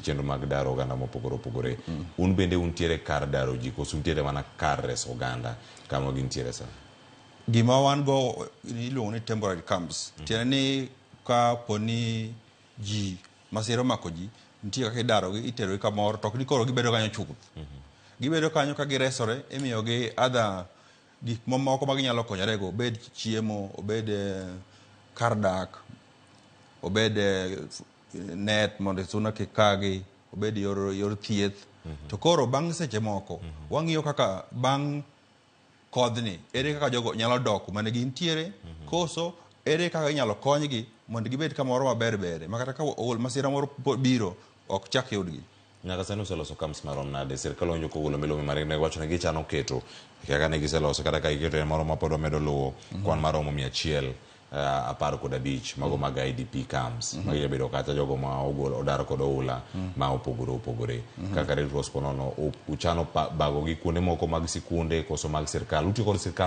chenro mag daro oganda mopogore opogore. Un bende untiere kar daro ji koso untiere mana kar reso oganda kama gintiere sa? Gima wan go iluongo ni temporary camps. Tiende ni ka poni ji masira omako ji, nitie kaka idaro gi itero gi kamoro to ok ni koro gibedo kanyo chuth. Gibedo kanyo ka giresore, imiyo gi other gik mamoko ma ginyalo konyorego, obed chiemo, obed kar dak, obed net mondo suna kik kagi, obed yor thieth. To koro bang' seche moko wang'iyo kaka bang' kodhni ere kaka jogo nyalo dok kuma ne gintiere, koso ere kaka inyalo konygi mondo gibed kamoro maber bere ma kata ka masira moro biro ok chak yudgi. Nyaka sani useloso camps marom nade? Sirkal owinjo kogolo milome mar ne wacho ne gichano keto kaka ne giseloso kata ka iketo moro ma pod omedo luwo kwan maromo 115 mago mag IDP camps ma gibedo kata jogo ma odar kod oula ma opogore opogore. Kaka Red Cross konono uchano bago gi kuonde moko mag sikunde koso mag sirkal? Utiyo kod sirkal